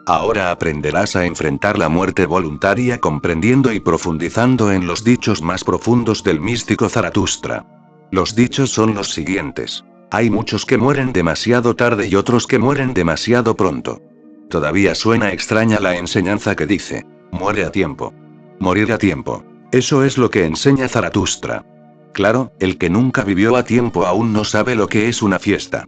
Ahora aprenderás a enfrentar la muerte voluntaria comprendiendo y profundizando en los dichos más profundos del místico Zaratustra. Los dichos son los siguientes. Hay muchos que mueren demasiado tarde y otros que mueren demasiado pronto. Todavía suena extraña la enseñanza que dice, muere a tiempo. Morir a tiempo. Eso es lo que enseña Zaratustra. Claro, el que nunca vivió a tiempo aún no sabe lo que es una fiesta.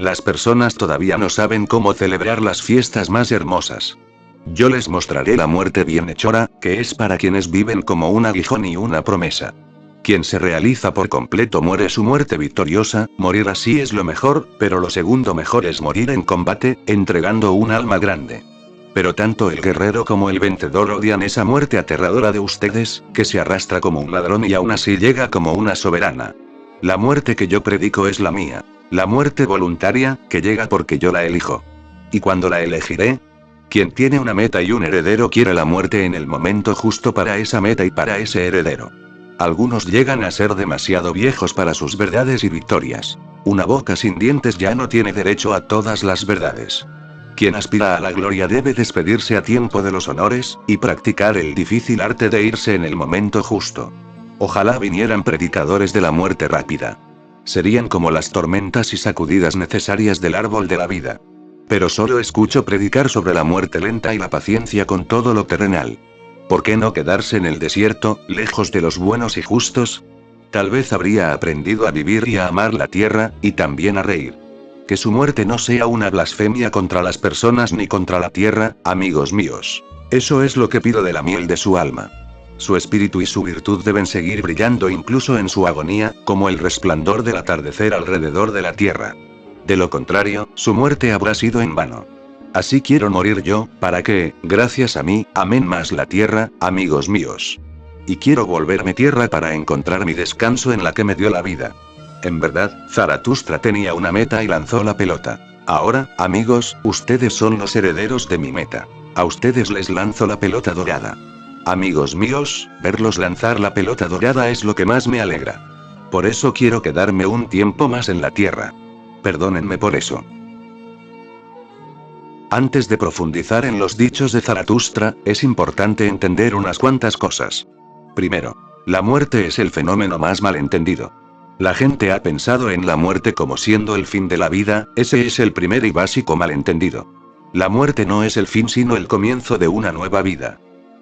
Las personas todavía no saben cómo celebrar las fiestas más hermosas. Yo les mostraré la muerte bienhechora, que es para quienes viven como un aguijón y una promesa. Quien se realiza por completo muere su muerte victoriosa, morir así es lo mejor, pero lo segundo mejor es morir en combate, entregando un alma grande. Pero tanto el guerrero como el vencedor odian esa muerte aterradora de ustedes, que se arrastra como un ladrón y aún así llega como una soberana. La muerte que yo predico es la mía. La muerte voluntaria, que llega porque yo la elijo. ¿Y cuándo la elegiré? Quien tiene una meta y un heredero quiere la muerte en el momento justo para esa meta y para ese heredero. Algunos llegan a ser demasiado viejos para sus verdades y victorias. Una boca sin dientes ya no tiene derecho a todas las verdades. Quien aspira a la gloria debe despedirse a tiempo de los honores, y practicar el difícil arte de irse en el momento justo. Ojalá vinieran predicadores de la muerte rápida. Serían como las tormentas y sacudidas necesarias del árbol de la vida. Pero solo escucho predicar sobre la muerte lenta y la paciencia con todo lo terrenal. ¿Por qué no quedarse en el desierto, lejos de los buenos y justos? Tal vez habría aprendido a vivir y a amar la tierra, y también a reír. Que su muerte no sea una blasfemia contra las personas ni contra la tierra, amigos míos. Eso es lo que pido de la miel de su alma. Su espíritu y su virtud deben seguir brillando incluso en su agonía, como el resplandor del atardecer alrededor de la tierra. De lo contrario, su muerte habrá sido en vano. Así quiero morir yo, para que, gracias a mí, amen más la tierra, amigos míos. Y quiero volverme tierra para encontrar mi descanso en la que me dio la vida. En verdad, Zaratustra tenía una meta y lanzó la pelota. Ahora, amigos, ustedes son los herederos de mi meta. A ustedes les lanzo la pelota dorada. Amigos míos, verlos lanzar la pelota dorada es lo que más me alegra. Por eso quiero quedarme un tiempo más en la tierra. Perdónenme por eso. Antes de profundizar en los dichos de Zaratustra, es importante entender unas cuantas cosas. Primero, la muerte es el fenómeno más malentendido. La gente ha pensado en la muerte como siendo el fin de la vida, ese es el primer y básico malentendido. La muerte no es el fin sino el comienzo de una nueva vida.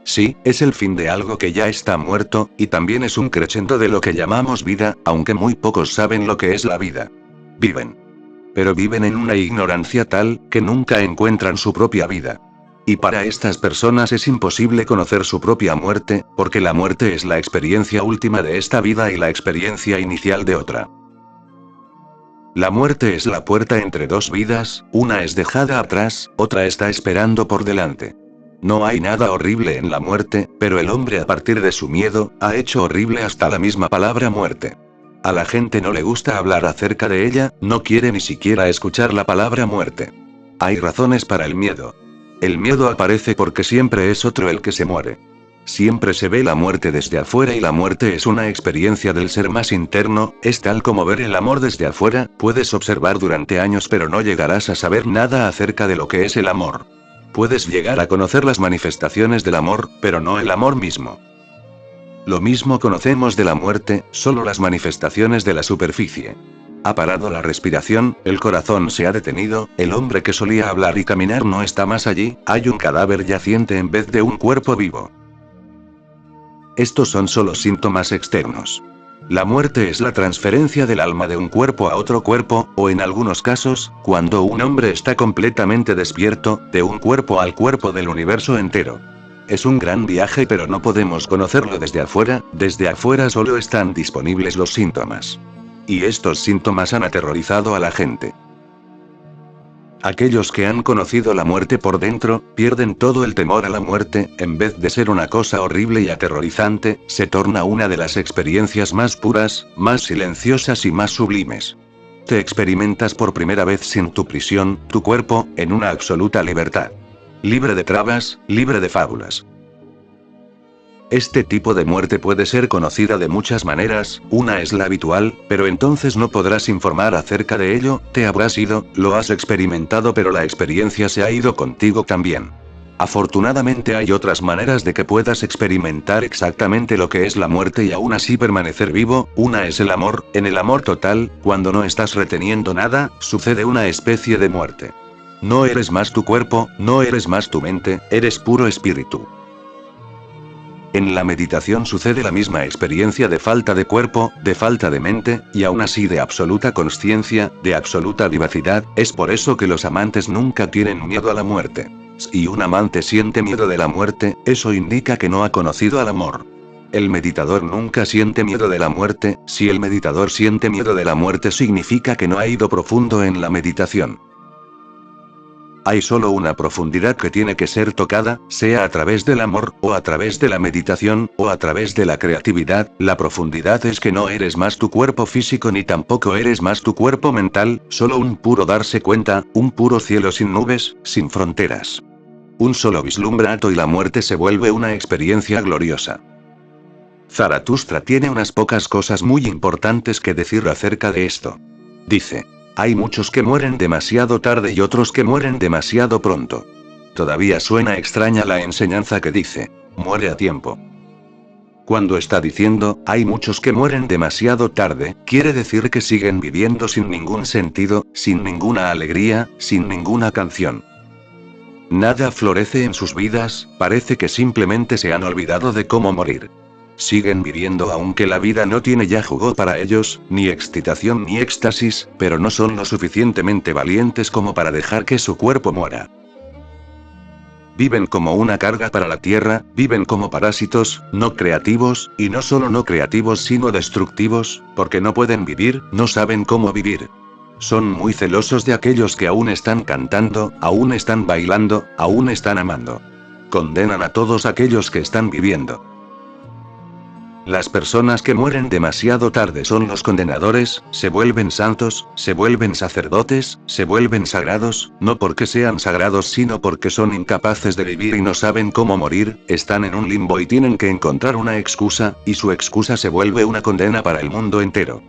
Sí, es el fin de algo que ya está muerto, y también es un crescendo de lo que llamamos vida, aunque muy pocos saben lo que es la vida. Viven. Pero viven en una ignorancia tal, que nunca encuentran su propia vida. Y para estas personas es imposible conocer su propia muerte, porque la muerte es la experiencia última de esta vida y la experiencia inicial de otra. La muerte es la puerta entre dos vidas, una es dejada atrás, otra está esperando por delante. No hay nada horrible en la muerte, pero el hombre a partir de su miedo, ha hecho horrible hasta la misma palabra muerte. A la gente no le gusta hablar acerca de ella, no quiere ni siquiera escuchar la palabra muerte. Hay razones para el miedo. El miedo aparece porque siempre es otro el que se muere. Siempre se ve la muerte desde afuera y la muerte es una experiencia del ser más interno, es tal como ver el amor desde afuera, puedes observar durante años pero no llegarás a saber nada acerca de lo que es el amor. Puedes llegar a conocer las manifestaciones del amor, pero no el amor mismo. Lo mismo conocemos de la muerte, solo las manifestaciones de la superficie. Ha parado la respiración, el corazón se ha detenido, el hombre que solía hablar y caminar no está más allí, hay un cadáver yaciente en vez de un cuerpo vivo. Estos son solo síntomas externos. La muerte es la transferencia del alma de un cuerpo a otro cuerpo, o en algunos casos, cuando un hombre está completamente despierto, de un cuerpo al cuerpo del universo entero. Es un gran viaje pero no podemos conocerlo desde afuera solo están disponibles los síntomas. Y estos síntomas han aterrorizado a la gente. Aquellos que han conocido la muerte por dentro, pierden todo el temor a la muerte, en vez de ser una cosa horrible y aterrorizante, se torna una de las experiencias más puras, más silenciosas y más sublimes. Te experimentas por primera vez sin tu prisión, tu cuerpo, en una absoluta libertad. Libre de trabas, libre de fábulas. Este tipo de muerte puede ser conocida de muchas maneras, una es la habitual, pero entonces no podrás informar acerca de ello, te habrás ido, lo has experimentado pero la experiencia se ha ido contigo también. Afortunadamente hay otras maneras de que puedas experimentar exactamente lo que es la muerte y aún así permanecer vivo, una es el amor, en el amor total, cuando no estás reteniendo nada, sucede una especie de muerte. No eres más tu cuerpo, no eres más tu mente, eres puro espíritu. En la meditación sucede la misma experiencia de falta de cuerpo, de falta de mente, y aún así de absoluta consciencia, de absoluta vivacidad, es por eso que los amantes nunca tienen miedo a la muerte. Si un amante siente miedo de la muerte, eso indica que no ha conocido al amor. El meditador nunca siente miedo de la muerte, si el meditador siente miedo de la muerte significa que no ha ido profundo en la meditación. Hay solo una profundidad que tiene que ser tocada, sea a través del amor, o a través de la meditación, o a través de la creatividad. La profundidad es que no eres más tu cuerpo físico ni tampoco eres más tu cuerpo mental, solo un puro darse cuenta, un puro cielo sin nubes, sin fronteras. Un solo vislumbrato y la muerte se vuelve una experiencia gloriosa. Zaratustra tiene unas pocas cosas muy importantes que decir acerca de esto. Dice: hay muchos que mueren demasiado tarde y otros que mueren demasiado pronto. Todavía suena extraña la enseñanza que dice: muere a tiempo. Cuando está diciendo, hay muchos que mueren demasiado tarde, quiere decir que siguen viviendo sin ningún sentido, sin ninguna alegría, sin ninguna canción. Nada florece en sus vidas, parece que simplemente se han olvidado de cómo morir. Siguen viviendo aunque la vida no tiene ya jugo para ellos, ni excitación ni éxtasis, pero no son lo suficientemente valientes como para dejar que su cuerpo muera. Viven como una carga para la tierra, viven como parásitos, no creativos, y no solo no creativos sino destructivos, porque no pueden vivir, no saben cómo vivir. Son muy celosos de aquellos que aún están cantando, aún están bailando, aún están amando. Condenan a todos aquellos que están viviendo. Las personas que mueren demasiado tarde son los condenadores, se vuelven santos, se vuelven sacerdotes, se vuelven sagrados, no porque sean sagrados sino porque son incapaces de vivir y no saben cómo morir, están en un limbo y tienen que encontrar una excusa, y su excusa se vuelve una condena para el mundo entero.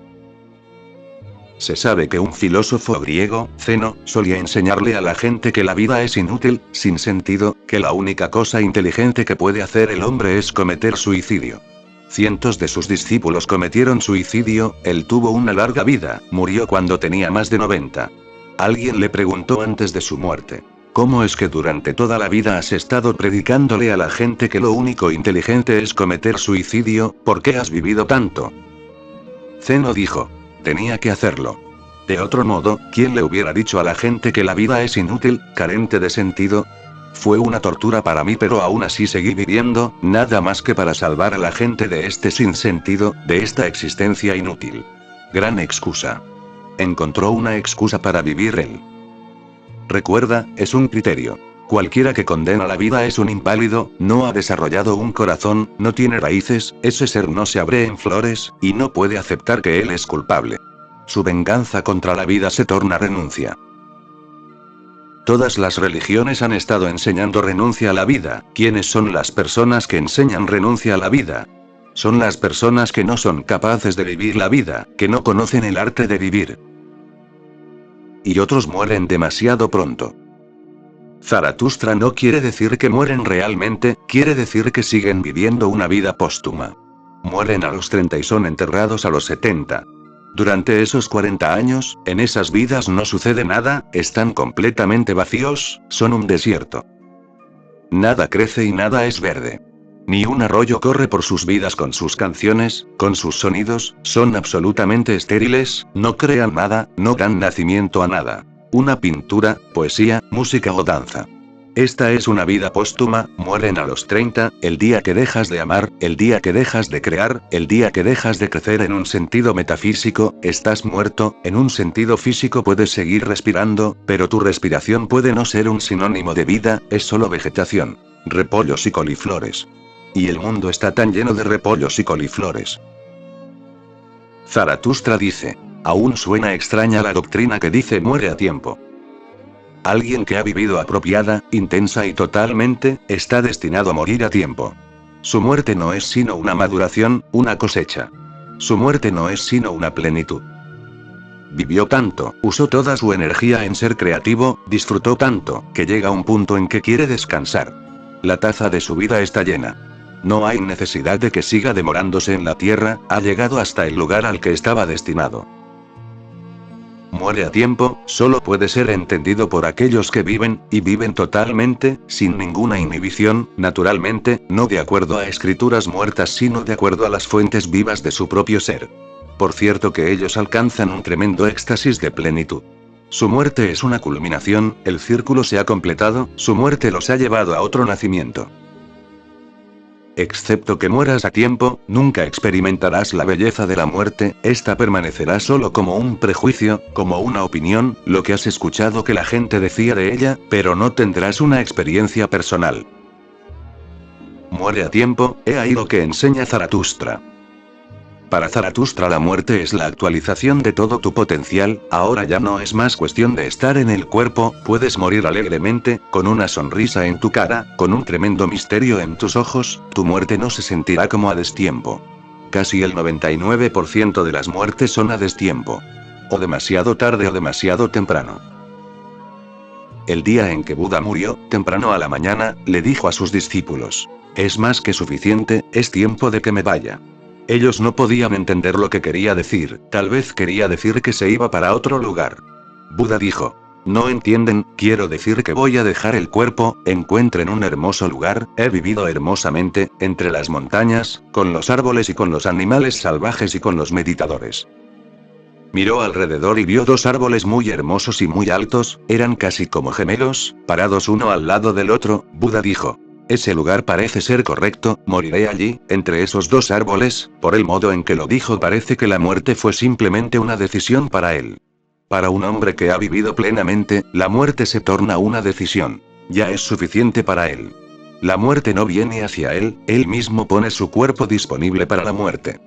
Se sabe que un filósofo griego, Zeno, solía enseñarle a la gente que la vida es inútil, sin sentido, que la única cosa inteligente que puede hacer el hombre es cometer suicidio. Cientos de sus discípulos cometieron suicidio, él tuvo una larga vida, murió cuando tenía más de 90. Alguien le preguntó antes de su muerte: ¿cómo es que durante toda la vida has estado predicándole a la gente que lo único inteligente es cometer suicidio? ¿Por qué has vivido tanto? Zeno dijo: tenía que hacerlo. De otro modo, ¿quién le hubiera dicho a la gente que la vida es inútil, carente de sentido? Fue una tortura para mí, pero aún así seguí viviendo, nada más que para salvar a la gente de este sinsentido, de esta existencia inútil. Gran excusa. Encontró una excusa para vivir él. Recuerda, es un criterio. Cualquiera que condena la vida es un inválido, no ha desarrollado un corazón, no tiene raíces, ese ser no se abre en flores, y no puede aceptar que él es culpable. Su venganza contra la vida se torna renuncia. Todas las religiones han estado enseñando renuncia a la vida. ¿Quiénes son las personas que enseñan renuncia a la vida? Son las personas que no son capaces de vivir la vida, que no conocen el arte de vivir. Y otros mueren demasiado pronto. Zaratustra no quiere decir que mueren realmente, quiere decir que siguen viviendo una vida póstuma. Mueren a los 30 y son enterrados a los 70. Durante esos 40 años, en esas vidas no sucede nada, están completamente vacíos, son un desierto. Nada crece y nada es verde. Ni un arroyo corre por sus vidas con sus canciones, con sus sonidos, son absolutamente estériles, no crean nada, no dan nacimiento a nada. Una pintura, poesía, música o danza. Esta es una vida póstuma, mueren a los 30, el día que dejas de amar, el día que dejas de crear, el día que dejas de crecer en un sentido metafísico, estás muerto, en un sentido físico puedes seguir respirando, pero tu respiración puede no ser un sinónimo de vida, es solo vegetación, repollos y coliflores. Y el mundo está tan lleno de repollos y coliflores. Zaratustra dice: aún suena extraña la doctrina que dice muere a tiempo. Alguien que ha vivido apropiada, intensa y totalmente, está destinado a morir a tiempo. Su muerte no es sino una maduración, una cosecha. Su muerte no es sino una plenitud. Vivió tanto, usó toda su energía en ser creativo, disfrutó tanto, que llega un punto en que quiere descansar. La taza de su vida está llena. No hay necesidad de que siga demorándose en la tierra, ha llegado hasta el lugar al que estaba destinado. Muere a tiempo, solo puede ser entendido por aquellos que viven, y viven totalmente, sin ninguna inhibición, naturalmente, no de acuerdo a escrituras muertas sino de acuerdo a las fuentes vivas de su propio ser. Por cierto que ellos alcanzan un tremendo éxtasis de plenitud. Su muerte es una culminación, el círculo se ha completado, su muerte los ha llevado a otro nacimiento. Excepto que mueras a tiempo, nunca experimentarás la belleza de la muerte, esta permanecerá solo como un prejuicio, como una opinión, lo que has escuchado que la gente decía de ella, pero no tendrás una experiencia personal. Muere a tiempo, he ahí lo que enseña Zaratustra. Para Zaratustra la muerte es la actualización de todo tu potencial, ahora ya no es más cuestión de estar en el cuerpo, puedes morir alegremente, con una sonrisa en tu cara, con un tremendo misterio en tus ojos, tu muerte no se sentirá como a destiempo. Casi el 99% de las muertes son a destiempo. O demasiado tarde o demasiado temprano. El día en que Buda murió, temprano a la mañana, le dijo a sus discípulos: es más que suficiente, es tiempo de que me vaya. Ellos no podían entender lo que quería decir, tal vez quería decir que se iba para otro lugar. Buda dijo: no entienden, quiero decir que voy a dejar el cuerpo, encuentren un hermoso lugar, he vivido hermosamente, entre las montañas, con los árboles y con los animales salvajes y con los meditadores. Miró alrededor y vio dos árboles muy hermosos y muy altos, eran casi como gemelos, parados uno al lado del otro. Buda dijo: ese lugar parece ser correcto, moriré allí, entre esos dos árboles. Por el modo en que lo dijo parece que la muerte fue simplemente una decisión para él. Para un hombre que ha vivido plenamente, la muerte se torna una decisión. Ya es suficiente para él. La muerte no viene hacia él, él mismo pone su cuerpo disponible para la muerte.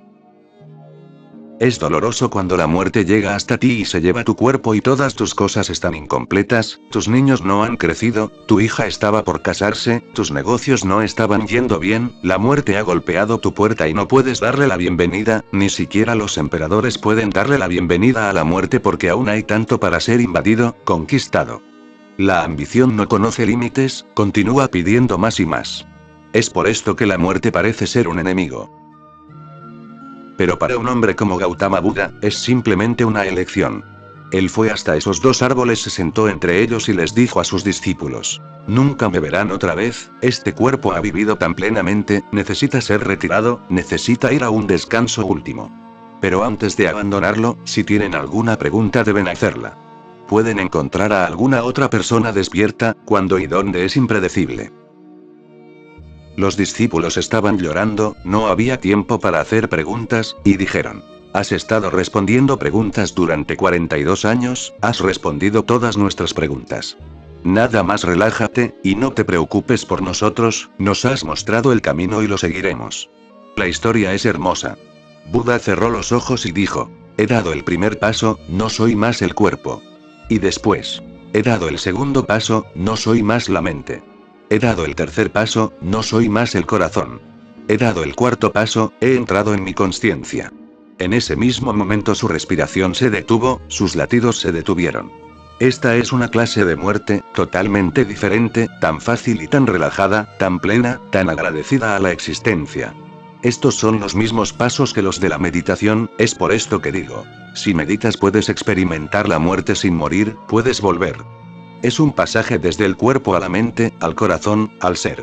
Es doloroso cuando la muerte llega hasta ti y se lleva tu cuerpo y todas tus cosas están incompletas, tus niños no han crecido, tu hija estaba por casarse, tus negocios no estaban yendo bien, la muerte ha golpeado tu puerta y no puedes darle la bienvenida, ni siquiera los emperadores pueden darle la bienvenida a la muerte porque aún hay tanto para ser invadido, conquistado. La ambición no conoce límites, continúa pidiendo más y más. Es por esto que la muerte parece ser un enemigo. Pero para un hombre como Gautama Buda, es simplemente una elección. Él fue hasta esos dos árboles, se sentó entre ellos y les dijo a sus discípulos: nunca me verán otra vez, este cuerpo ha vivido tan plenamente, necesita ser retirado, necesita ir a un descanso último. Pero antes de abandonarlo, si tienen alguna pregunta deben hacerla. Pueden encontrar a alguna otra persona despierta, cuándo y dónde es impredecible. Los discípulos estaban llorando, no había tiempo para hacer preguntas, y dijeron: has estado respondiendo preguntas durante 42 años, has respondido todas nuestras preguntas. Nada más, relájate, y no te preocupes por nosotros, nos has mostrado el camino y lo seguiremos. La historia es hermosa. Buda cerró los ojos y dijo: he dado el primer paso, no soy más el cuerpo. Y después: he dado el segundo paso, no soy más la mente. He dado el tercer paso, no soy más el corazón. He dado el cuarto paso, he entrado en mi consciencia. En ese mismo momento su respiración se detuvo, sus latidos se detuvieron. Esta es una clase de muerte, totalmente diferente, tan fácil y tan relajada, tan plena, tan agradecida a la existencia. Estos son los mismos pasos que los de la meditación, es por esto que digo: si meditas puedes experimentar la muerte sin morir, puedes volver. Es un pasaje desde el cuerpo a la mente, al corazón, al ser.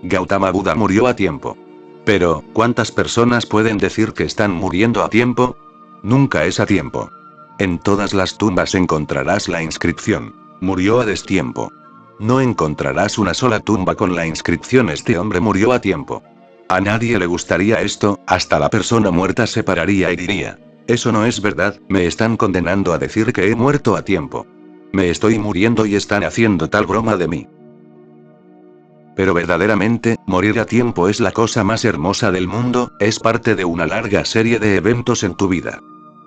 Gautama Buda murió a tiempo. Pero, ¿cuántas personas pueden decir que están muriendo a tiempo? Nunca es a tiempo. En todas las tumbas encontrarás la inscripción: murió a destiempo. No encontrarás una sola tumba con la inscripción: este hombre murió a tiempo. A nadie le gustaría esto, hasta la persona muerta se pararía y diría: eso no es verdad, me están condenando a decir que he muerto a tiempo. Me estoy muriendo y están haciendo tal broma de mí. Pero verdaderamente, morir a tiempo es la cosa más hermosa del mundo, es parte de una larga serie de eventos en tu vida.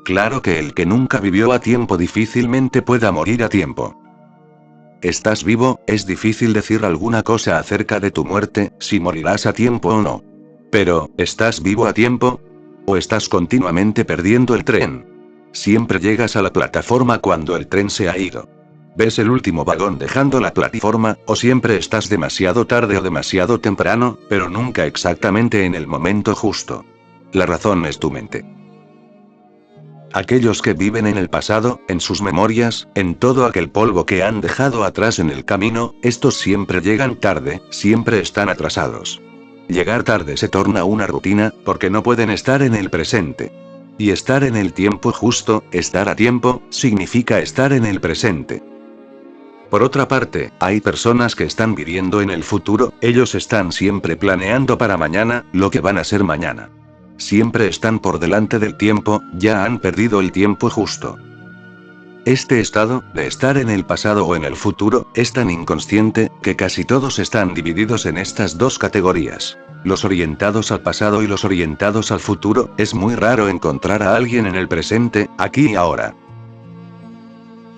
Claro que el que nunca vivió a tiempo difícilmente pueda morir a tiempo. ¿Estás vivo? Es difícil decir alguna cosa acerca de tu muerte, si morirás a tiempo o no. Pero, ¿estás vivo a tiempo? ¿O estás continuamente perdiendo el tren? Siempre llegas a la plataforma cuando el tren se ha ido. ¿Ves el último vagón dejando la plataforma, o siempre estás demasiado tarde o demasiado temprano, pero nunca exactamente en el momento justo? La razón es tu mente. Aquellos que viven en el pasado, en sus memorias, en todo aquel polvo que han dejado atrás en el camino, estos siempre llegan tarde, siempre están atrasados. Llegar tarde se torna una rutina, porque no pueden estar en el presente. Y estar en el tiempo justo, estar a tiempo, significa estar en el presente. Por otra parte, hay personas que están viviendo en el futuro, ellos están siempre planeando para mañana, lo que van a ser mañana. Siempre están por delante del tiempo, ya han perdido el tiempo justo. Este estado, de estar en el pasado o en el futuro, es tan inconsciente, que casi todos están divididos en estas dos categorías. Los orientados al pasado y los orientados al futuro, es muy raro encontrar a alguien en el presente, aquí y ahora.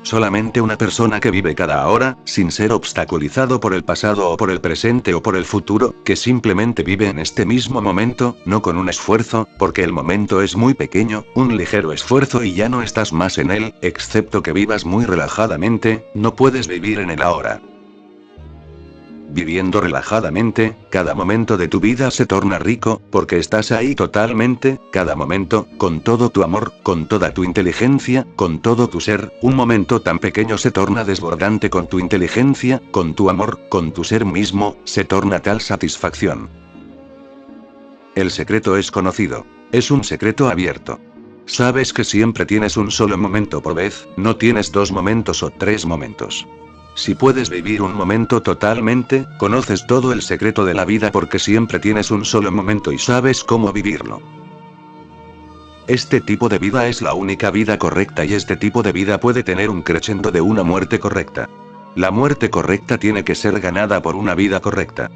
Solamente una persona que vive cada hora, sin ser obstaculizado por el pasado o por el presente o por el futuro, que simplemente vive en este mismo momento, no con un esfuerzo, porque el momento es muy pequeño, un ligero esfuerzo y ya no estás más en él, excepto que vivas muy relajadamente, no puedes vivir en el ahora. Viviendo relajadamente, cada momento de tu vida se torna rico, porque estás ahí totalmente, cada momento, con todo tu amor, con toda tu inteligencia, con todo tu ser, un momento tan pequeño se torna desbordante con tu inteligencia, con tu amor, con tu ser mismo, se torna tal satisfacción. El secreto es conocido. Es un secreto abierto. Sabes que siempre tienes un solo momento por vez, no tienes 2 momentos o 3 momentos. Si puedes vivir un momento totalmente, conoces todo el secreto de la vida porque siempre tienes un solo momento y sabes cómo vivirlo. Este tipo de vida es la única vida correcta y este tipo de vida puede tener un crescendo de una muerte correcta. La muerte correcta tiene que ser ganada por una vida correcta.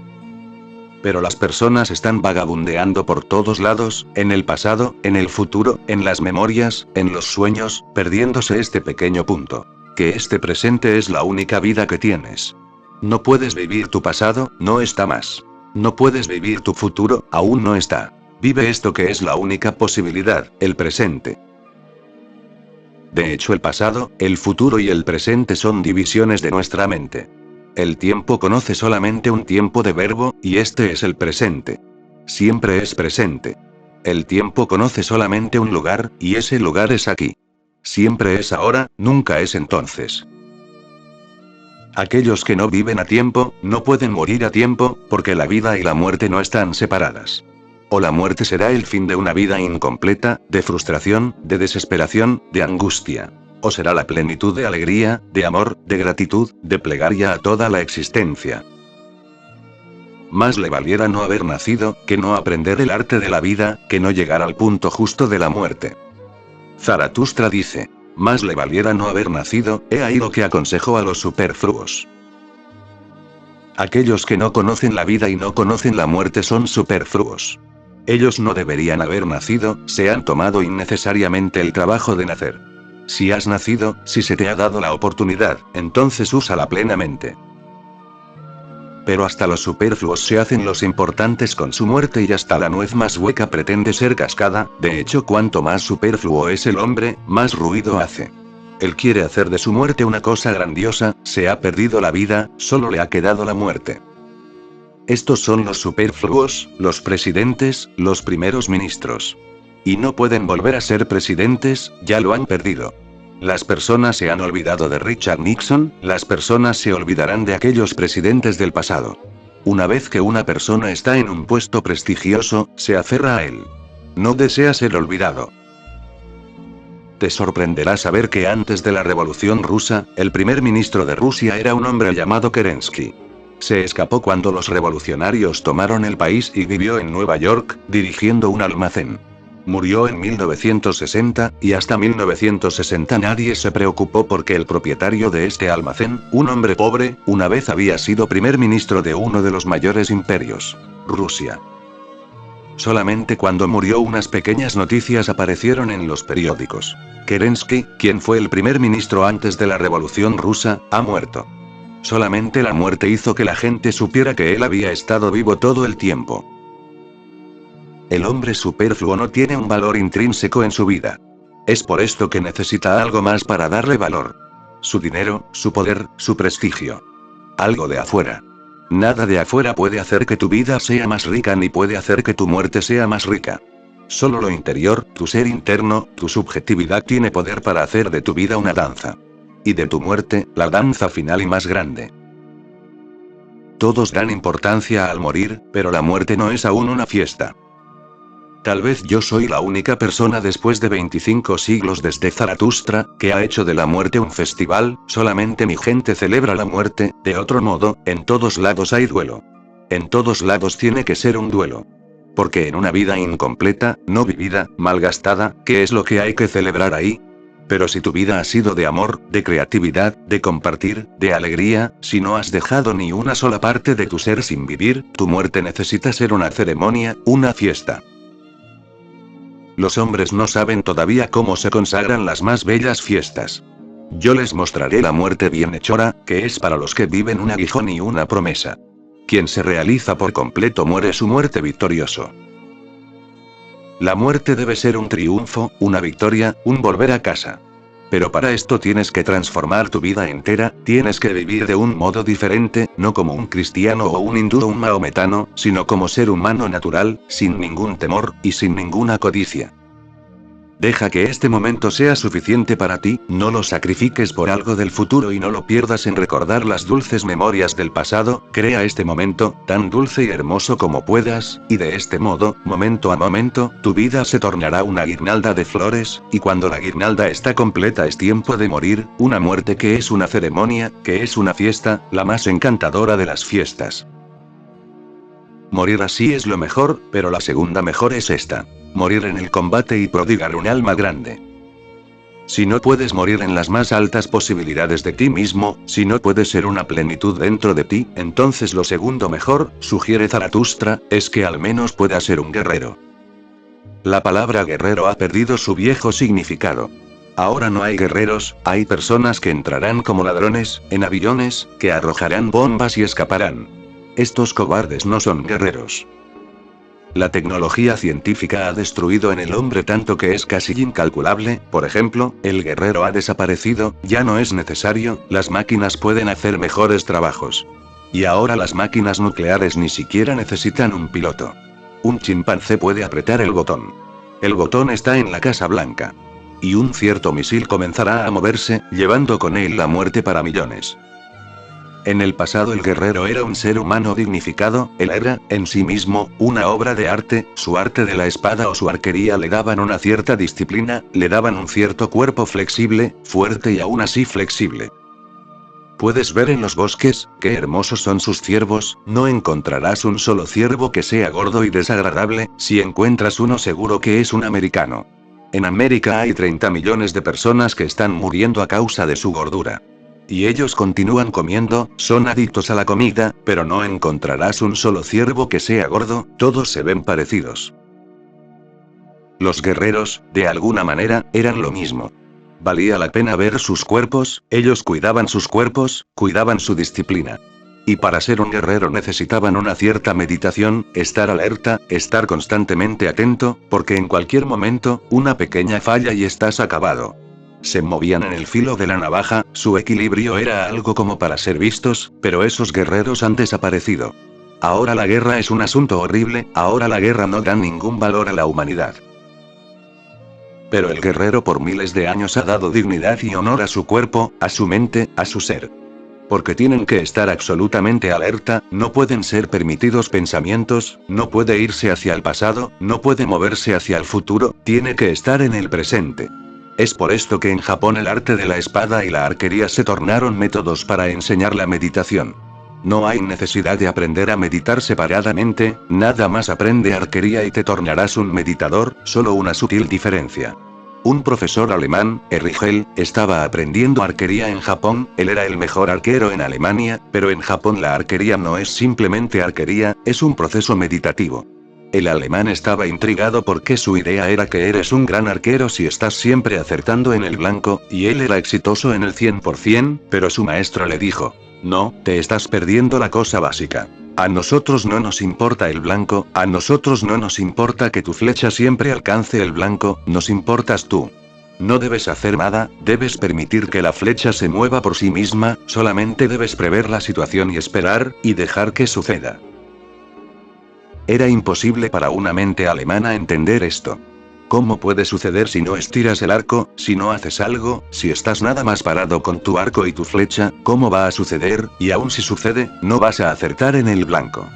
Pero las personas están vagabundeando por todos lados, en el pasado, en el futuro, en las memorias, en los sueños, perdiéndose este pequeño punto. Que este presente es la única vida que tienes. No puedes vivir tu pasado, no está más. No puedes vivir tu futuro, aún no está. Vive esto que es la única posibilidad, el presente. De hecho, el pasado, el futuro y el presente son divisiones de nuestra mente. El tiempo conoce solamente un tiempo de verbo, y este es el presente. Siempre es presente. El tiempo conoce solamente un lugar, y ese lugar es aquí. Siempre es ahora, nunca es entonces. Aquellos que no viven a tiempo, no pueden morir a tiempo, porque la vida y la muerte no están separadas. O la muerte será el fin de una vida incompleta, de frustración, de desesperación, de angustia. O será la plenitud de alegría, de amor, de gratitud, de plegaria a toda la existencia. Más le valiera no haber nacido, que no aprender el arte de la vida, que no llegar al punto justo de la muerte. Zaratustra dice, más le valiera no haber nacido, he ahí lo que aconsejo a los superfluos. Aquellos que no conocen la vida y no conocen la muerte son superfluos. Ellos no deberían haber nacido, se han tomado innecesariamente el trabajo de nacer. Si has nacido, si se te ha dado la oportunidad, entonces úsala plenamente. Pero hasta los superfluos se hacen los importantes con su muerte y hasta la nuez más hueca pretende ser cascada, de hecho cuanto más superfluo es el hombre, más ruido hace. Él quiere hacer de su muerte una cosa grandiosa, se ha perdido la vida, solo le ha quedado la muerte. Estos son los superfluos, los presidentes, los primeros ministros. Y no pueden volver a ser presidentes, ya lo han perdido. Las personas se han olvidado de Richard Nixon, las personas se olvidarán de aquellos presidentes del pasado. Una vez que una persona está en un puesto prestigioso, se aferra a él. No desea ser olvidado. Te sorprenderá saber que antes de la Revolución Rusa, el primer ministro de Rusia era un hombre llamado Kerensky. Se escapó cuando los revolucionarios tomaron el país y vivió en Nueva York, dirigiendo un almacén. Murió en 1960, y hasta 1960 nadie se preocupó porque el propietario de este almacén, un hombre pobre, una vez había sido primer ministro de uno de los mayores imperios, Rusia. Solamente cuando murió unas pequeñas noticias aparecieron en los periódicos. Kerensky, quien fue el primer ministro antes de la Revolución Rusa, ha muerto. solamente la muerte hizo que la gente supiera que él había estado vivo todo el tiempo. El hombre superfluo no tiene un valor intrínseco en su vida. Es por esto que necesita algo más para darle valor. Su dinero, su poder, su prestigio. Algo de afuera. Nada de afuera puede hacer que tu vida sea más rica ni puede hacer que tu muerte sea más rica. Solo lo interior, tu ser interno, tu subjetividad tiene poder para hacer de tu vida una danza. Y de tu muerte, la danza final y más grande. Todos dan importancia al morir, pero la muerte no es aún una fiesta. Tal vez yo soy la única persona después de 25 siglos desde Zaratustra, que ha hecho de la muerte un festival. Solamente mi gente celebra la muerte, de otro modo, en todos lados hay duelo. En todos lados tiene que ser un duelo. Porque en una vida incompleta, no vivida, malgastada, ¿qué es lo que hay que celebrar ahí? Pero si tu vida ha sido de amor, de creatividad, de compartir, de alegría, si no has dejado ni una sola parte de tu ser sin vivir, tu muerte necesita ser una ceremonia, una fiesta. Los hombres no saben todavía cómo se consagran las más bellas fiestas. Yo les mostraré la muerte bienhechora, que es para los que viven un aguijón y una promesa. Quien se realiza por completo muere su muerte victorioso. La muerte debe ser un triunfo, una victoria, un volver a casa. Pero para esto tienes que transformar tu vida entera, tienes que vivir de un modo diferente, no como un cristiano o un hindú o un maometano, sino como ser humano natural, sin ningún temor, y sin ninguna codicia. Deja que este momento sea suficiente para ti, no lo sacrifiques por algo del futuro y no lo pierdas en recordar las dulces memorias del pasado. Crea este momento, tan dulce y hermoso como puedas, y de este modo, momento a momento, tu vida se tornará una guirnalda de flores, y cuando la guirnalda está completa es tiempo de morir, una muerte que es una ceremonia, que es una fiesta, la más encantadora de las fiestas. Morir así es lo mejor, pero la segunda mejor es esta. Morir en el combate y prodigar un alma grande. Si no puedes morir en las más altas posibilidades de ti mismo, si no puedes ser una plenitud dentro de ti, entonces lo segundo mejor, sugiere Zaratustra, es que al menos puedas ser un guerrero. La palabra guerrero ha perdido su viejo significado. Ahora no hay guerreros, hay personas que entrarán como ladrones, en aviones, que arrojarán bombas y escaparán. Estos cobardes no son guerreros. La tecnología científica ha destruido en el hombre tanto que es casi incalculable. Por ejemplo, el guerrero ha desaparecido, ya no es necesario, las máquinas pueden hacer mejores trabajos. Y ahora las máquinas nucleares ni siquiera necesitan un piloto. Un chimpancé puede apretar el botón. El botón está en la Casa Blanca. Y un cierto misil comenzará a moverse, llevando con él la muerte para millones. En el pasado el guerrero era un ser humano dignificado, él era, en sí mismo, una obra de arte, su arte de la espada o su arquería le daban una cierta disciplina, le daban un cierto cuerpo flexible, fuerte y aún así flexible. Puedes ver en los bosques, qué hermosos son sus ciervos, no encontrarás un solo ciervo que sea gordo y desagradable, si encuentras uno seguro que es un americano. En América hay 30 millones de personas que están muriendo a causa de su gordura. Y ellos continúan comiendo, son adictos a la comida, pero no encontrarás un solo ciervo que sea gordo, todos se ven parecidos. Los guerreros, de alguna manera, eran lo mismo. Valía la pena ver sus cuerpos, ellos cuidaban sus cuerpos, cuidaban su disciplina. Y para ser un guerrero necesitaban una cierta meditación, estar alerta, estar constantemente atento, porque en cualquier momento, una pequeña falla y estás acabado. Se movían en el filo de la navaja, su equilibrio era algo como para ser vistos, pero esos guerreros han desaparecido. Ahora la guerra es un asunto horrible, ahora la guerra no da ningún valor a la humanidad. Pero el guerrero por miles de años ha dado dignidad y honor a su cuerpo, a su mente, a su ser. Porque tienen que estar absolutamente alerta, no pueden ser permitidos pensamientos, no puede irse hacia el pasado, no puede moverse hacia el futuro, tiene que estar en el presente. Es por esto que en Japón el arte de la espada y la arquería se tornaron métodos para enseñar la meditación. No hay necesidad de aprender a meditar separadamente, nada más aprende arquería y te tornarás un meditador, solo una sutil diferencia. Un profesor alemán, Erigel, estaba aprendiendo arquería en Japón, él era el mejor arquero en Alemania, pero en Japón la arquería no es simplemente arquería, es un proceso meditativo. El alemán estaba intrigado porque su idea era que eres un gran arquero si estás siempre acertando en el blanco, y él era exitoso en el 100%, pero su maestro le dijo: No, te estás perdiendo la cosa básica. A nosotros no nos importa el blanco, a nosotros no nos importa que tu flecha siempre alcance el blanco, nos importas tú. No debes hacer nada, debes permitir que la flecha se mueva por sí misma, solamente debes prever la situación y esperar, y dejar que suceda. Era imposible para una mente alemana entender esto. ¿Cómo puede suceder si no estiras el arco, si no haces algo, si estás nada más parado con tu arco y tu flecha? ¿Cómo va a suceder? Y aun si sucede, no vas a acertar en el blanco.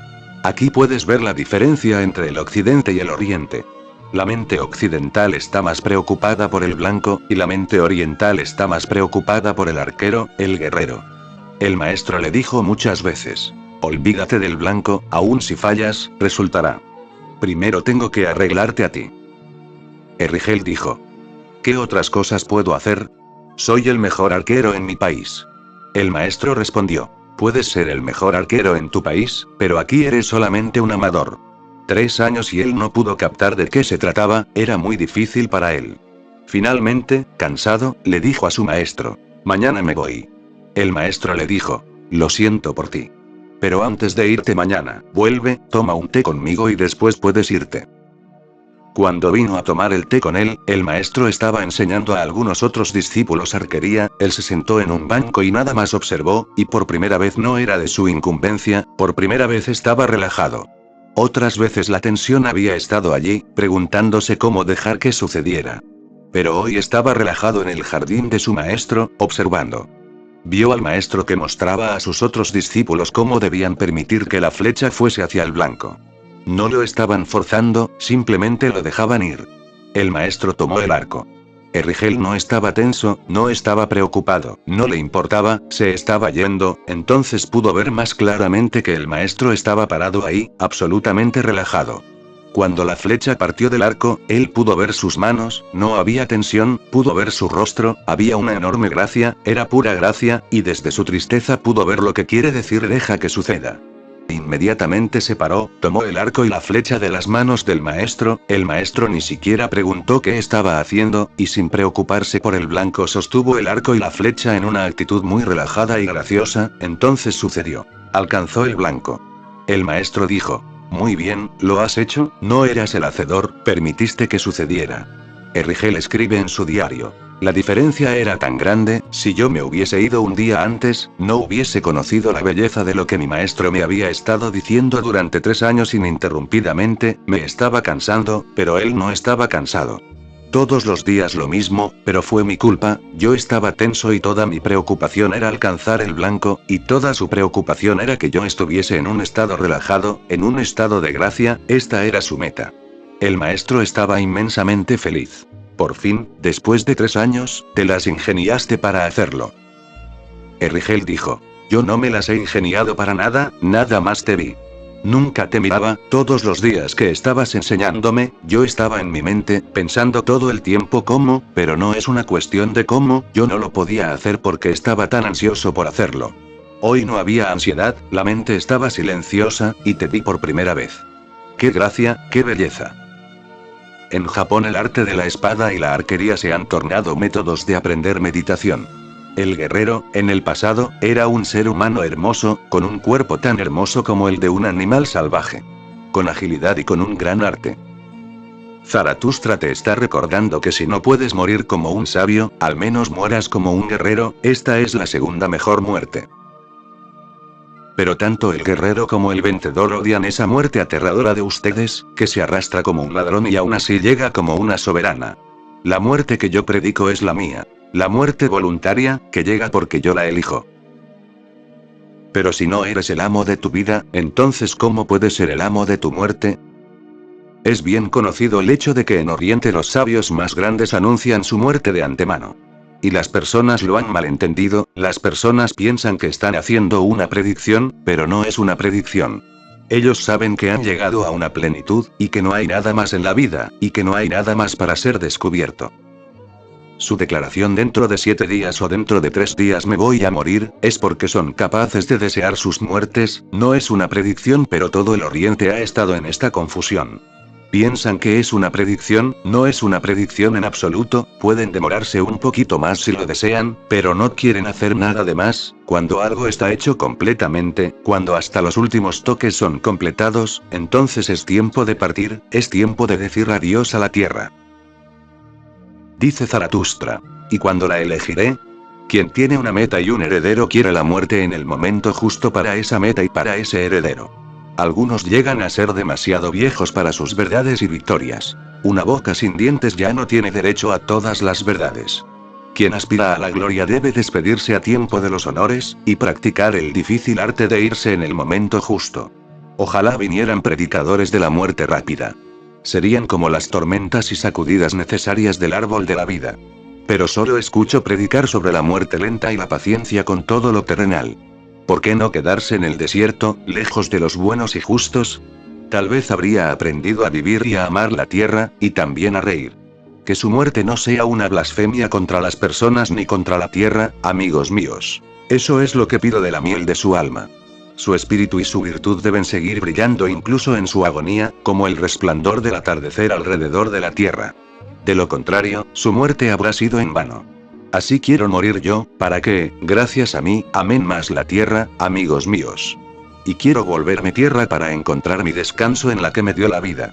Aquí puedes ver la diferencia entre el occidente y el oriente. La mente occidental está más preocupada por el blanco, y la mente oriental está más preocupada por el arquero, el guerrero. El maestro le dijo muchas veces: olvídate del blanco, aun si fallas, resultará. Primero tengo que arreglarte a ti. Rigel dijo: ¿qué otras cosas puedo hacer? Soy el mejor arquero en mi país. El maestro respondió: puedes ser el mejor arquero en tu país, pero aquí eres solamente un amador. 3 años y él no pudo captar de qué se trataba, era muy difícil para él. Finalmente, cansado, le dijo a su maestro: mañana me voy. El maestro le dijo: lo siento por ti. Pero antes de irte mañana, vuelve, toma un té conmigo y después puedes irte. Cuando vino a tomar el té con él, el maestro estaba enseñando a algunos otros discípulos arquería, él se sentó en un banco y nada más observó, y por primera vez no era de su incumbencia, por primera vez estaba relajado. Otras veces la tensión había estado allí, preguntándose cómo dejar que sucediera. Pero hoy estaba relajado en el jardín de su maestro, observando. Vio al maestro que mostraba a sus otros discípulos cómo debían permitir que la flecha fuese hacia el blanco. No lo estaban forzando, simplemente lo dejaban ir. El maestro tomó el arco. Rigel no estaba tenso, no estaba preocupado, no le importaba, se estaba yendo, entonces pudo ver más claramente que el maestro estaba parado ahí, absolutamente relajado. Cuando la flecha partió del arco, él pudo ver sus manos, no había tensión, pudo ver su rostro, había una enorme gracia, era pura gracia, y desde su tristeza pudo ver lo que quiere decir deja que suceda. Inmediatamente se paró, tomó el arco y la flecha de las manos del maestro, el maestro ni siquiera preguntó qué estaba haciendo, y sin preocuparse por el blanco sostuvo el arco y la flecha en una actitud muy relajada y graciosa, entonces sucedió. Alcanzó el blanco. El maestro dijo: muy bien, lo has hecho, no eras el hacedor, permitiste que sucediera. Rigel escribe en su diario: la diferencia era tan grande, si yo me hubiese ido un día antes, no hubiese conocido la belleza de lo que mi maestro me había estado diciendo durante 3 años ininterrumpidamente, me estaba cansando, pero él no estaba cansado. Todos los días lo mismo, pero fue mi culpa, yo estaba tenso y toda mi preocupación era alcanzar el blanco, y toda su preocupación era que yo estuviese en un estado relajado, en un estado de gracia, esta era su meta. El maestro estaba inmensamente feliz. Por fin, después de 3 años, te las ingeniaste para hacerlo. Rigel dijo: yo no me las he ingeniado para nada, nada más te vi. Nunca te miraba, todos los días que estabas enseñándome, yo estaba en mi mente, pensando todo el tiempo cómo, pero no es una cuestión de cómo, yo no lo podía hacer porque estaba tan ansioso por hacerlo. Hoy no había ansiedad, la mente estaba silenciosa, y te vi por primera vez. ¡Qué gracia, qué belleza! En Japón el arte de la espada y la arquería se han tornado métodos de aprender meditación. El guerrero, en el pasado, era un ser humano hermoso, con un cuerpo tan hermoso como el de un animal salvaje. Con agilidad y con un gran arte. Zaratustra te está recordando que si no puedes morir como un sabio, al menos mueras como un guerrero, esta es la segunda mejor muerte. Pero tanto el guerrero como el vencedor odian esa muerte aterradora de ustedes, que se arrastra como un ladrón y aún así llega como una soberana. La muerte que yo predico es la mía. La muerte voluntaria, que llega porque yo la elijo. Pero si no eres el amo de tu vida, entonces ¿cómo puedes ser el amo de tu muerte? Es bien conocido el hecho de que en Oriente los sabios más grandes anuncian su muerte de antemano. Y las personas lo han malentendido, las personas piensan que están haciendo una predicción, pero no es una predicción. Ellos saben que han llegado a una plenitud, y que no hay nada más en la vida, y que no hay nada más para ser descubierto. Su declaración dentro de 7 días o dentro de 3 días me voy a morir, es porque son capaces de desear sus muertes, no es una predicción pero todo el Oriente ha estado en esta confusión. Piensan que es una predicción, no es una predicción en absoluto, pueden demorarse un poquito más si lo desean, pero no quieren hacer nada de más. Cuando algo está hecho completamente, cuando hasta los últimos toques son completados, entonces es tiempo de partir, es tiempo de decir adiós a la tierra. Dice Zaratustra. ¿Y cuándo la elegiré? Quien tiene una meta y un heredero quiere la muerte en el momento justo para esa meta y para ese heredero. Algunos llegan a ser demasiado viejos para sus verdades y victorias. Una boca sin dientes ya no tiene derecho a todas las verdades. Quien aspira a la gloria debe despedirse a tiempo de los honores, y practicar el difícil arte de irse en el momento justo. Ojalá vinieran predicadores de la muerte rápida. Serían como las tormentas y sacudidas necesarias del árbol de la vida. Pero solo escucho predicar sobre la muerte lenta y la paciencia con todo lo terrenal. ¿Por qué no quedarse en el desierto, lejos de los buenos y justos? Tal vez habría aprendido a vivir y a amar la tierra, y también a reír. Que su muerte no sea una blasfemia contra las personas ni contra la tierra, amigos míos. Eso es lo que pido de la miel de su alma. Su espíritu y su virtud deben seguir brillando incluso en su agonía, como el resplandor del atardecer alrededor de la tierra. De lo contrario, su muerte habrá sido en vano. Así quiero morir yo, para que, gracias a mí, amen más la tierra, amigos míos. Y quiero volverme tierra para encontrar mi descanso en la que me dio la vida.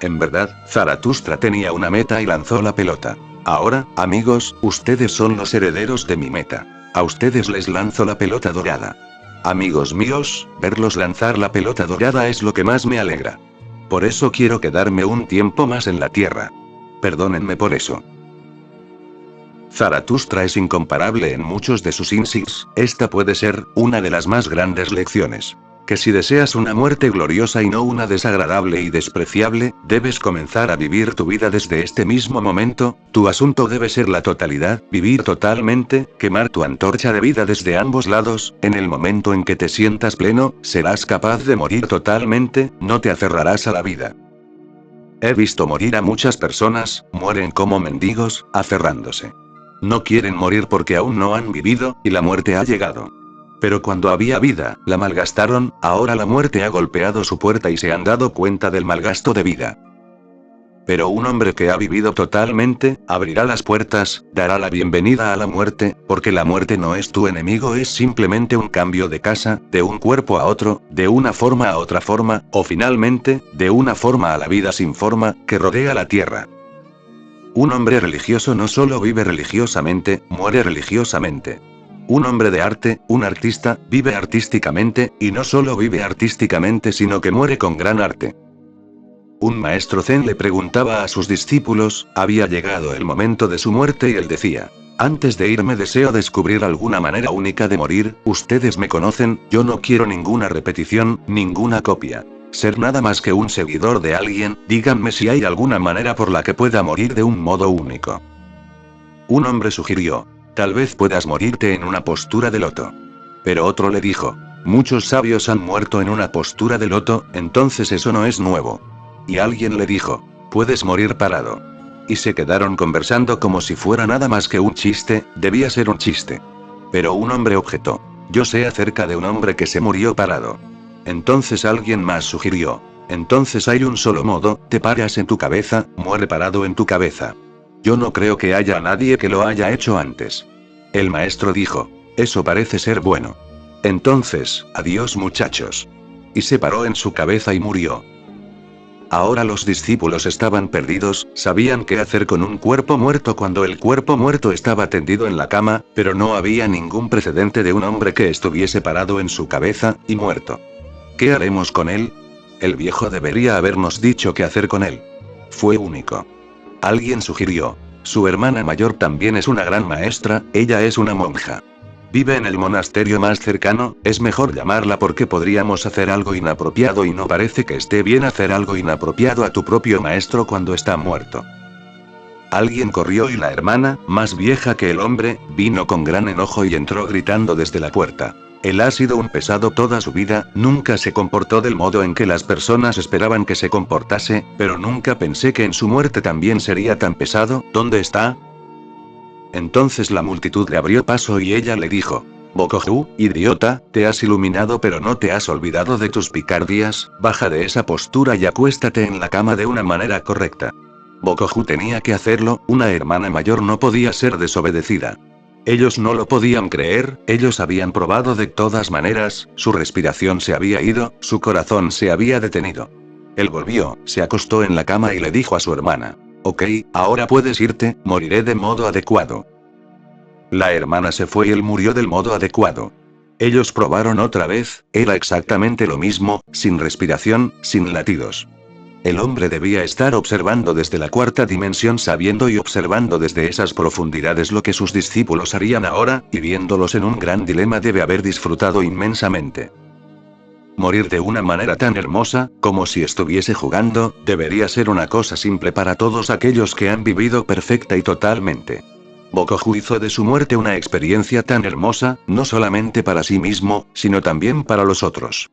En verdad, Zaratustra tenía una meta y lanzó la pelota. Ahora, amigos, ustedes son los herederos de mi meta. A ustedes les lanzo la pelota dorada. Amigos míos, verlos lanzar la pelota dorada es lo que más me alegra. Por eso quiero quedarme un tiempo más en la tierra. Perdónenme por eso. Zaratustra es incomparable en muchos de sus insights. Esta puede ser una de las más grandes lecciones. Que si deseas una muerte gloriosa y no una desagradable y despreciable, debes comenzar a vivir tu vida desde este mismo momento. Tu asunto debe ser la totalidad, vivir totalmente, quemar tu antorcha de vida desde ambos lados. En el momento en que te sientas pleno, serás capaz de morir totalmente, no te aferrarás a la vida. He visto morir a muchas personas, mueren como mendigos, aferrándose. No quieren morir porque aún no han vivido, y la muerte ha llegado. Pero cuando había vida, la malgastaron, ahora la muerte ha golpeado su puerta y se han dado cuenta del malgasto de vida. Pero un hombre que ha vivido totalmente, abrirá las puertas, dará la bienvenida a la muerte, porque la muerte no es tu enemigo, es simplemente un cambio de casa, de un cuerpo a otro, de una forma a otra forma, o finalmente, de una forma a la vida sin forma, que rodea la tierra. Un hombre religioso no solo vive religiosamente, muere religiosamente. Un hombre de arte, un artista, vive artísticamente, y no solo vive artísticamente sino que muere con gran arte. Un maestro zen le preguntaba a sus discípulos, había llegado el momento de su muerte y él decía: antes de irme deseo descubrir alguna manera única de morir, ustedes me conocen, yo no quiero ninguna repetición, ninguna copia. Ser nada más que un seguidor de alguien, díganme si hay alguna manera por la que pueda morir de un modo único. Un hombre sugirió: tal vez puedas morirte en una postura de loto. Pero otro le dijo: muchos sabios han muerto en una postura de loto, entonces eso no es nuevo. Y alguien le dijo: puedes morir parado. Y se quedaron conversando como si fuera nada más que un chiste, debía ser un chiste. Pero un hombre objetó: yo sé acerca de un hombre que se murió parado. Entonces alguien más sugirió: entonces hay un solo modo, te paras en tu cabeza, muere parado en tu cabeza. Yo no creo que haya nadie que lo haya hecho antes. El maestro dijo: eso parece ser bueno. Entonces, adiós muchachos. Y se paró en su cabeza y murió. Ahora los discípulos estaban perdidos, sabían qué hacer con un cuerpo muerto cuando el cuerpo muerto estaba tendido en la cama, pero no había ningún precedente de un hombre que estuviese parado en su cabeza, y muerto. ¿Qué haremos con él? El viejo debería habernos dicho qué hacer con él. Fue único. Alguien sugirió: su hermana mayor también es una gran maestra, ella es una monja. Vive en el monasterio más cercano, es mejor llamarla porque podríamos hacer algo inapropiado y no parece que esté bien hacer algo inapropiado a tu propio maestro cuando está muerto. Alguien corrió y la hermana, más vieja que el hombre, vino con gran enojo y entró gritando desde la puerta. Él ha sido un pesado toda su vida, nunca se comportó del modo en que las personas esperaban que se comportase, pero nunca pensé que en su muerte también sería tan pesado, ¿dónde está? Entonces la multitud le abrió paso y ella le dijo: Bokoju, idiota, te has iluminado pero no te has olvidado de tus picardías, baja de esa postura y acuéstate en la cama de una manera correcta. Bokoju tenía que hacerlo, una hermana mayor no podía ser desobedecida. Ellos no lo podían creer, ellos habían probado de todas maneras, su respiración se había ido, su corazón se había detenido. Él volvió, se acostó en la cama y le dijo a su hermana: ok, ahora puedes irte, moriré de modo adecuado. La hermana se fue y él murió del modo adecuado. Ellos probaron otra vez, era exactamente lo mismo, sin respiración, sin latidos. El hombre debía estar observando desde la cuarta dimensión, sabiendo y observando desde esas profundidades lo que sus discípulos harían ahora, y viéndolos en un gran dilema debe haber disfrutado inmensamente. Morir de una manera tan hermosa, como si estuviese jugando, debería ser una cosa simple para todos aquellos que han vivido perfecta y totalmente. Bokoju hizo de su muerte una experiencia tan hermosa, no solamente para sí mismo, sino también para los otros.